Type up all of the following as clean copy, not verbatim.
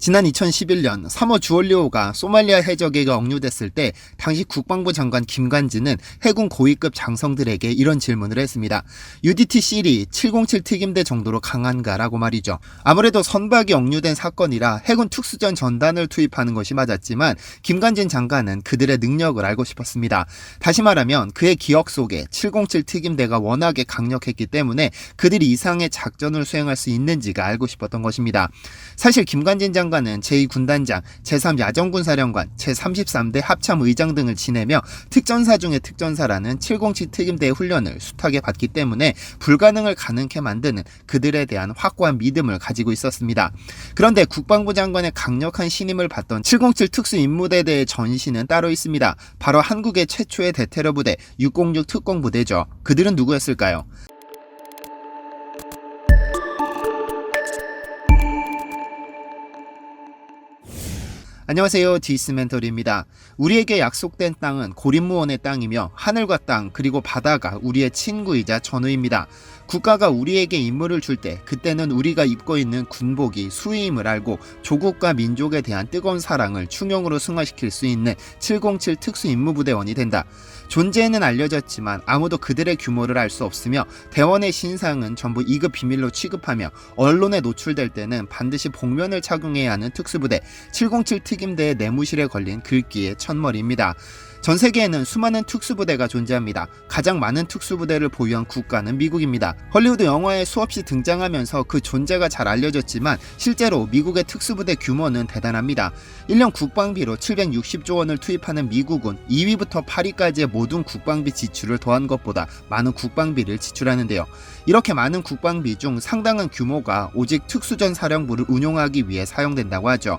지난 2011년 3호 주올리오가 소말리아 해적에게 억류됐을 때 당시 국방부 장관 김관진은 해군 고위급 장성들에게 이런 질문을 했습니다. UDT-CL이 707 특임대 정도로 강한가라고 말이죠. 아무래도 선박이 억류된 사건이라 해군 특수전 전단을 투입하는 것이 맞았지만 김관진 장관은 그들의 능력을 알고 싶었습니다. 다시 말하면 그의 기억 속에 707 특임대가 워낙에 강력했기 때문에 그들이 이상의 작전을 수행할 수 있는지가 알고 싶었던 것입니다. 사실 김관진 장관은 제2군단장, 제3야전군사령관, 제33대 합참의장 등을 지내며 특전사 중의 특전사라는 707 특임대의 훈련을 숱하게 받기 때문에 불가능을 가능케 만드는 그들에 대한 확고한 믿음을 가지고 있었습니다. 그런데 국방부 장관의 강력한 신임을 받던 707 특수임무대대의 전신은 따로 있습니다. 바로 한국의 최초의 대테러 부대 606 특공부대죠. 그들은 누구였을까요? 안녕하세요, 디스멘토리입니다. 우리에게 약속된 땅은 고립무원의 땅이며 하늘과 땅 그리고 바다가 우리의 친구이자 전우입니다. 국가가 우리에게 임무를 줄 때 그때는 우리가 입고 있는 군복이 수위임을 알고 조국과 민족에 대한 뜨거운 사랑을 충용으로 승화시킬 수 있는 707 특수임무부대원이 된다. 존재는 알려졌지만 아무도 그들의 규모를 알 수 없으며 대원의 신상은 전부 2급 비밀로 취급하며 언론에 노출될 때는 반드시 복면을 착용해야 하는 특수부대 707 특임대의 내무실에 걸린 글귀의 첫머리입니다. 전 세계에는 수많은 특수부대가 존재합니다. 가장 많은 특수부대를 보유한 국가는 미국입니다. 헐리우드 영화에 수없이 등장하면서 그 존재가 잘 알려졌지만 실제로 미국의 특수부대 규모는 대단합니다. 1년 국방비로 760조 원을 투입하는 미국은 2위부터 8위까지의 모든 국방비 지출을 더한 것보다 많은 국방비를 지출하는데요. 이렇게 많은 국방비 중 상당한 규모가 오직 특수전 사령부를 운용하기 위해 사용된다고 하죠.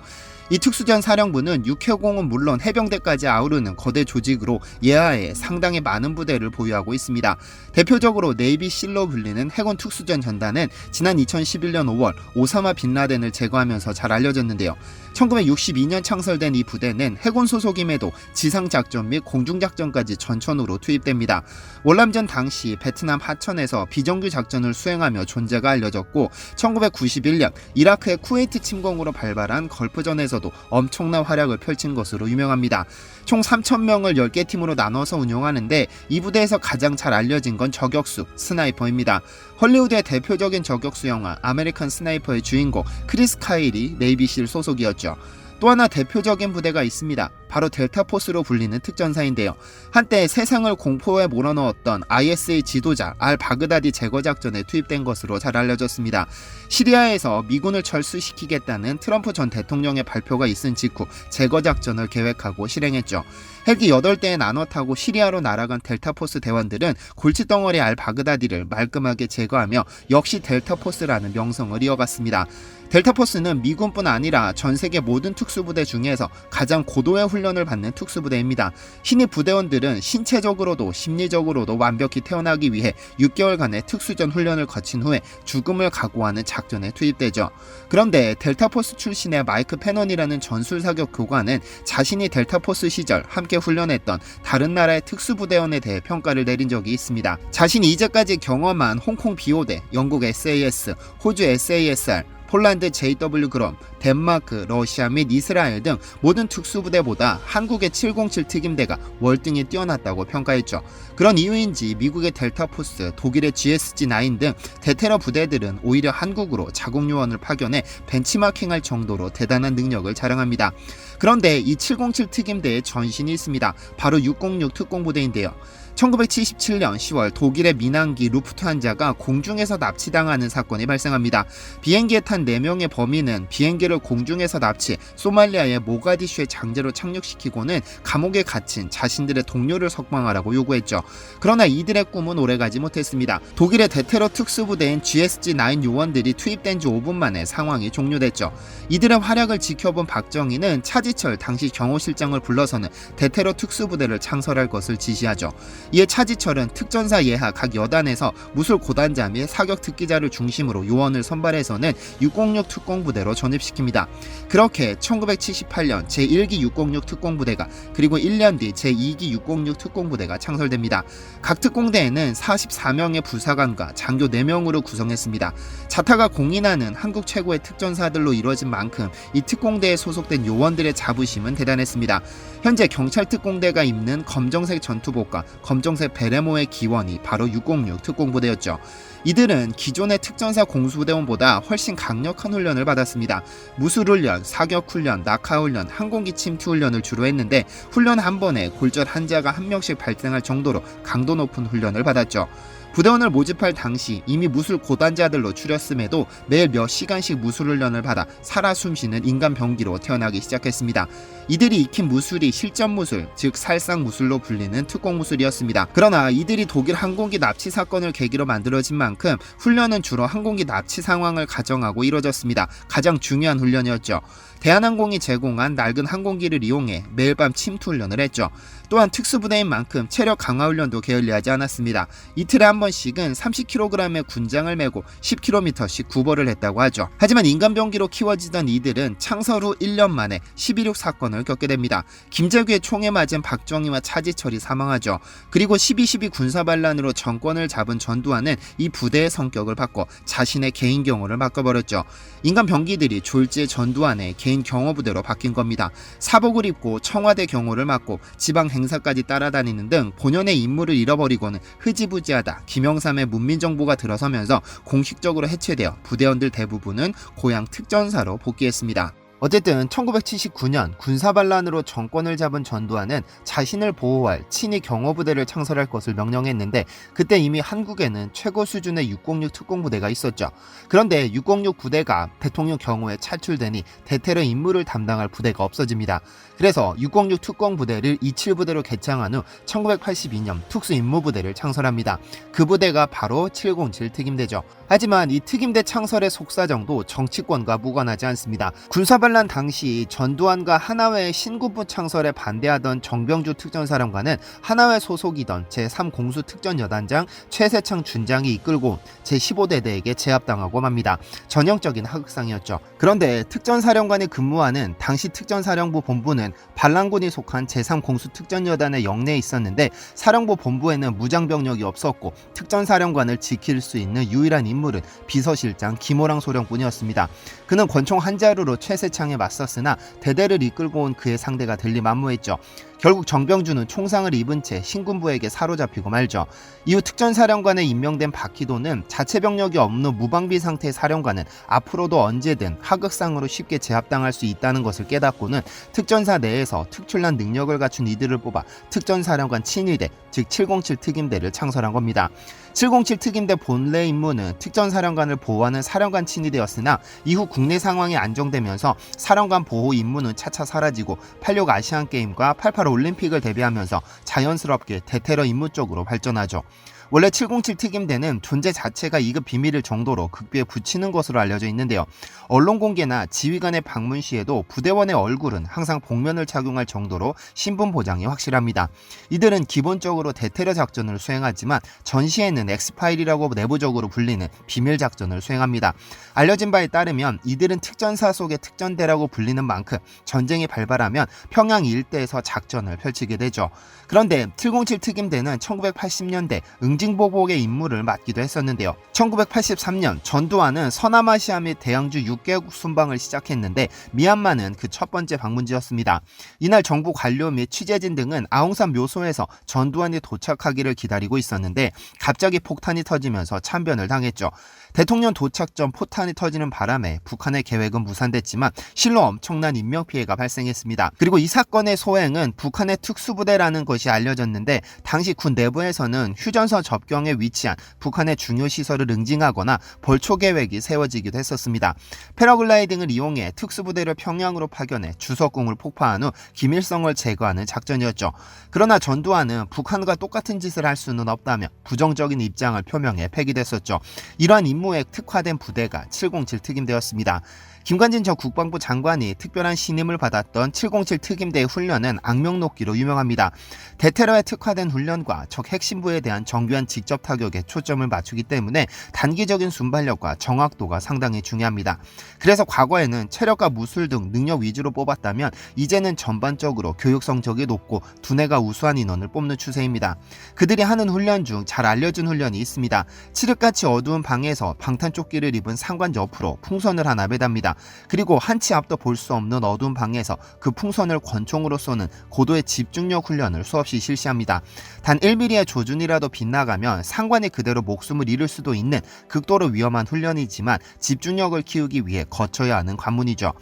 이 특수전 사령부는 육해공은 물론 해병대까지 아우르는 거대 조직으로 예하에 상당히 많은 부대를 보유하고 있습니다. 대표적으로 네이비 실로 불리는 해군 특수전 전단은 지난 2011년 5월 오사마 빈라덴을 제거하면서 잘 알려졌는데요. 1962년 창설된 이 부대는 해군 소속임에도 지상작전 및 공중작전까지 전천후로 투입됩니다. 월남전 당시 베트남 하천에서 비정규 작전을 수행하며 존재가 알려졌고 1991년 이라크의 쿠웨이트 침공으로 발발한 걸프전에서도 엄청난 활약을 펼친 것으로 유명합니다. 총 3,000명을 10개 팀으로 나눠서 운용하는데 이 부대에서 가장 잘 알려진 건 저격수, 스나이퍼입니다. 헐리우드의 대표적인 저격수 영화 아메리칸 스나이퍼의 주인공 크리스 카일이 네이비실 소속이었죠. 또 하나 대표적인 부대가 있습니다. 바로 델타포스로 불리는 특전사인데요. 한때 세상을 공포에 몰아넣었던 IS의 지도자 알 바그다디 제거작전에 투입된 것으로 잘 알려졌습니다. 시리아에서 미군을 철수시키겠다는 트럼프 전 대통령의 발표가 있은 직후 제거작전을 계획하고 실행했죠. 헬기 8대에 나눠 타고 시리아로 날아간 델타포스 대원들은 골칫덩어리 알 바그다디를 말끔하게 제거하며 역시 델타포스라는 명성을 이어갔습니다. 델타포스는 미군뿐 아니라 전 세계 모든 특수부대 중에서 가장 고도의 훈련을 받는 특수부대입니다. 신입 부대원들은 신체적으로도 심리적으로도 완벽히 태어나기 위해 6개월간의 특수전 훈련을 거친 후에 죽음을 각오하는 작전에 투입되죠. 그런데 델타포스 출신의 마이크 페넌이라는 전술사격 교관은 자신이 델타포스 시절 함께 훈련했던 다른 나라의 특수부대원에 대해 평가를 내린 적이 있습니다. 자신이 이제까지 경험한 홍콩 BO대, 영국 SAS, 호주 SASR, 폴란드 JW 그럼, 덴마크, 러시아 및 이스라엘 등 모든 특수부대보다 한국의 707 특임대가 월등히 뛰어났다고 평가했죠. 그런 이유인지 미국의 델타포스, 독일의 GSG-9 등 대테러 부대들은 오히려 한국으로 자국요원을 파견해 벤치마킹할 정도로 대단한 능력을 자랑합니다. 그런데 이 707 특임대의 전신이 있습니다. 바로 606 특공부대인데요. 1977년 10월 독일의 민항기 루프트한자가 공중에서 납치당하는 사건이 발생합니다. 비행기에 탄 4명의 범인은 비행기를 공중에서 납치, 소말리아의 모가디슈에 장제로 착륙시키고는 감옥에 갇힌 자신들의 동료를 석방하라고 요구했죠. 그러나 이들의 꿈은 오래가지 못했습니다. 독일의 대테러 특수부대인 GSG-9 요원들이 투입된 지 5분 만에 상황이 종료됐죠. 이들의 활약을 지켜본 박정희는 차지철 당시 경호실장을 불러서는 대테러 특수부대를 창설할 것을 지시하죠. 이에 차지철은 특전사 예하 각 여단에서 무술 고단자 및 사격 특기자를 중심으로 요원을 선발해서는 606 특공부대로 전입시킵니다. 그렇게 1978년 제1기 606 특공부대가 그리고 1년 뒤 제2기 606 특공부대가 창설됩니다. 각 특공대에는 44명의 부사관과 장교 4명으로 구성했습니다. 자타가 공인하는 한국 최고의 특전사들로 이루어진 만큼 이 특공대에 소속된 요원들의 자부심은 대단했습니다. 현재 경찰특공대가 입는 검정색 전투복과 검정색 베레모의 기원이 바로 606 특공부대였죠. 이들은 기존의 특전사 공수부대원보다 훨씬 강력한 훈련을 받았습니다. 무술훈련, 사격훈련, 낙하훈련, 항공기 침투훈련을 주로 했는데 훈련 한 번에 골절 환자가 한 명씩 발생할 정도로 강도 높은 훈련을 받았죠. 부대원을 모집할 당시 이미 무술 고단자들로 추렸음에도 매일 몇 시간씩 무술훈련을 받아 살아 숨쉬는 인간 병기로 태어나기 시작했습니다. 이들이 익힌 무술이 실전무술, 즉 살상무술로 불리는 특공무술이었습니다. 그러나 이들이 독일 항공기 납치 사건을 계기로 만들어진 만큼 훈련은 주로 항공기 납치 상황을 가정하고 이뤄졌습니다. 가장 중요한 훈련이었죠. 대한항공이 제공한 낡은 항공기를 이용해 매일 밤 침투훈련을 했죠. 또한 특수부대인 만큼 체력 강화훈련도 게을리하지 않았습니다. 이틀에 한 번씩은 30kg의 군장을 메고 10km씩 구보를 했다고 하죠. 하지만 인간병기로 키워지던 이들은 창설 후 1년 만에 12.6 사건을 겪게 됩니다. 김재규의 총에 맞은 박정희와 차지철이 사망하죠. 그리고 12.12 군사반란으로 정권을 잡은 전두환은 이 부대의 성격을 바꿔 자신의 개인 경호를 바꿔버렸죠. 인간병기들이 졸지에 전두환의 개인 경호부대로 바뀐 겁니다. 사복을 입고 청와대 경호를 맡고 지방 행사까지 따라다니는 등 본연의 임무를 잃어버리고는 흐지부지하다 김영삼의 문민정부가 들어서면서 공식적으로 해체되어 부대원들 대부분은 고향 특전사로 복귀했습니다. 어쨌든 1979년 군사반란으로 정권을 잡은 전두환은 자신을 보호할 친위 경호부대를 창설할 것을 명령했는데 그때 이미 한국에는 최고 수준의 606 특공부대가 있었죠. 그런데 606 부대가 대통령 경호에 차출되니 대테러 임무를 담당할 부대가 없어집니다. 그래서 606 특공부대를 27부대로 개창한 후 1982년 특수임무부대를 창설합니다. 그 부대가 바로 707 특임대죠. 하지만 이 특임대 창설의 속사정도 정치권과 무관하지 않습니다. 군사반란 당시 전두환과 하나회의 신군부 창설에 반대하던 정병주 특전사령관은 하나회 소속이던 제3공수특전여단장 최세창 준장이 이끌고 온 제15대대에게 제압당하고 맙니다. 전형적인 하극상이었죠. 그런데 특전사령관이 근무하는 당시 특전사령부 본부는 반란군이 속한 제3공수특전여단의 영내에 있었는데 사령부 본부에는 무장병력이 없었고 특전사령관을 지킬 수 있는 유일한 인물은 비서실장 김호랑 소령뿐이었습니다. 그는 권총 한 자루로 최세창에 맞섰으나 대대를 이끌고 온 그의 상대가 될 리 만무했죠. 결국 정병주는 총상을 입은 채 신군부에게 사로잡히고 말죠. 이후 특전사령관에 임명된 박희도는 자체 병력이 없는 무방비 상태의 사령관은 앞으로도 언제든 하극상으로 쉽게 제압당할 수 있다는 것을 깨닫고는 특전사 내에서 특출난 능력을 갖춘 이들을 뽑아 특전사령관 친위대, 즉 707 특임대를 창설한 겁니다. 707 특임대 본래 임무는 특전사령관을 보호하는 사령관 친위대였으나 이후 국내 상황이 안정되면서 사령관 보호 임무는 차차 사라지고 86 아시안게임과 88 올림픽을 대비하면서 자연스럽게 대테러 임무 쪽으로 발전하죠. 원래 707 특임대는 존재 자체가 2급 비밀일 정도로 극비에 붙이는 것으로 알려져 있는데요. 언론 공개나 지휘관의 방문 시에도 부대원의 얼굴은 항상 복면을 착용할 정도로 신분 보장이 확실합니다. 이들은 기본적으로 대테러 작전을 수행하지만 전시에는 엑스파일이라고 내부적으로 불리는 비밀 작전을 수행합니다. 알려진 바에 따르면 이들은 특전사 속의 특전대라고 불리는 만큼 전쟁이 발발하면 평양 일대에서 작전을 펼치게 되죠. 그런데 707 특임대는 1980년대 응징보복의 임무를 맡기도 했었는데요. 1983년 전두환은 서남아시아 및 대양주 6개국 순방을 시작했는데 미얀마는 그 첫 번째 방문지였습니다. 이날 정부 관료 및 취재진 등은 아웅산 묘소에서 전두환이 도착하기를 기다리고 있었는데 갑자기 폭탄이 터지면서 참변을 당했죠. 대통령 도착 전 포탄이 터지는 바람에 북한의 계획은 무산됐지만 실로 엄청난 인명피해가 발생했습니다. 그리고 이 사건의 소행은 북한의 특수부대라는 것이 알려졌는데 당시 군 내부에서는 휴전선 접경에 위치한 북한의 중요 시설을 응징하거나 벌초 계획이 세워지기도 했었습니다. 패러글라이딩을 이용해 특수부대를 평양으로 파견해 주석궁을 폭파한 후 김일성을 제거하는 작전이었죠. 그러나 전두환은 북한과 똑같은 짓을 할 수는 없다며 부정적인 입장을 표명해 폐기됐었죠. 이러한 임무에 특화된 부대가 707 특임대였습니다. 김관진 전 국방부 장관이 특별한 신임을 받았던 707 특임대의 훈련은 악명 높기로 유명합니다. 대테러에 특화된 훈련과 적 핵심부에 대한 정교한 직접 타격에 초점을 맞추기 때문에 단기적인 순발력과 정확도가 상당히 중요합니다. 그래서 과거에는 체력과 무술 등 능력 위주로 뽑았다면 이제는 전반적으로 교육 성적이 높고 두뇌가 우수한 인원을 뽑는 추세입니다. 그들이 하는 훈련 중 잘 알려진 훈련이 있습니다. 칠흑같이 어두운 방에서 방탄조끼를 입은 상관 옆으로 풍선을 하나 매답니다. 그리고 한치 앞도 볼 수 없는 어두운 방에서 그 풍선을 권총으로 쏘는 고도의 집중력 훈련을 수없이 실시합니다. 단 1mm의 조준이라도 빗나가면 상관이 그대로 목숨을 잃을 수도 있는 극도로 위험한 훈련이지만 집중력을 키우기 위해 거쳐야 하는 관문이죠.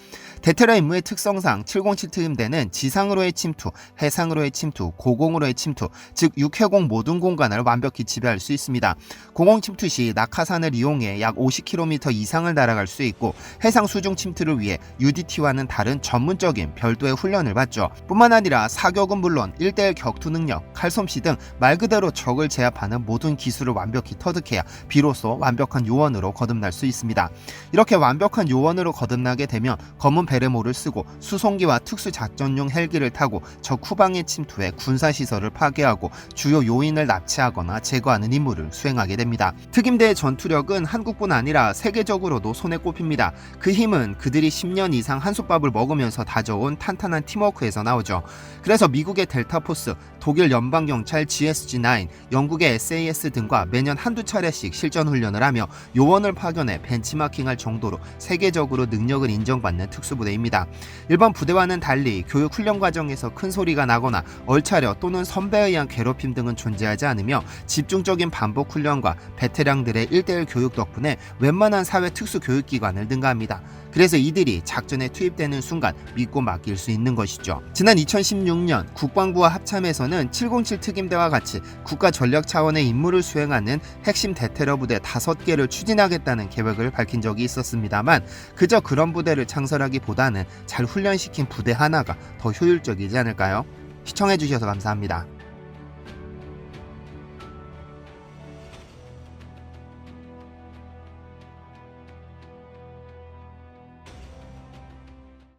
대테러 임무의 특성상 707 특임대는 지상으로의 침투, 해상으로의 침투, 고공으로의 침투, 즉 육해공 모든 공간을 완벽히 지배할 수 있습니다. 공공 침투 시 낙하산을 이용해 약 50km 이상을 날아갈 수 있고 해상 수중 침투를 위해 UDT와는 다른 전문적인 별도의 훈련을 받죠. 뿐만 아니라 사격은 물론 1대1 격투 능력, 칼솜씨 등 말 그대로 적을 제압하는 모든 기술을 완벽히 터득해야 비로소 완벽한 요원으로 거듭날 수 있습니다. 이렇게 완벽한 요원으로 거듭나게 되면 검은 베레모를 쓰고 수송기와 특수작전용 헬기를 타고 적 후방에 침투해 군사시설을 파괴하고 주요 요인을 납치하거나 제거하는 임무를 수행하게 됩니다. 특임대의 전투력은 한국뿐 아니라 세계적으로도 손에 꼽힙니다. 그 힘은 그들이 10년 이상 한솥밥을 먹으면서 다져온 탄탄한 팀워크에서 나오죠. 그래서 미국의 델타포스, 독일 연방경찰 GSG-9, 영국의 SAS 등과 매년 한두 차례씩 실전훈련을 하며 요원을 파견해 벤치마킹할 정도로 세계적으로 능력을 인정받는 특수부대입니다. 일반 부대와는 달리 교육 훈련 과정에서 큰 소리가 나거나 얼차려 또는 선배에 의한 괴롭힘 등은 존재하지 않으며 집중적인 반복 훈련과 베테랑들의 1대1 교육 덕분에 웬만한 사회 특수교육기관을 능가합니다. 그래서 이들이 작전에 투입되는 순간 믿고 맡길 수 있는 것이죠. 지난 2016년 국방부와 합참에서는 707 특임대와 같이 국가 전략 차원의 임무를 수행하는 핵심 대테러 부대 5개를 추진하겠다는 계획을 밝힌 적이 있었습니다만 그저 그런 부대를 창설하기보다는 잘 훈련시킨 부대 하나가 더 효율적이지 않을까요? 시청해주셔서 감사합니다.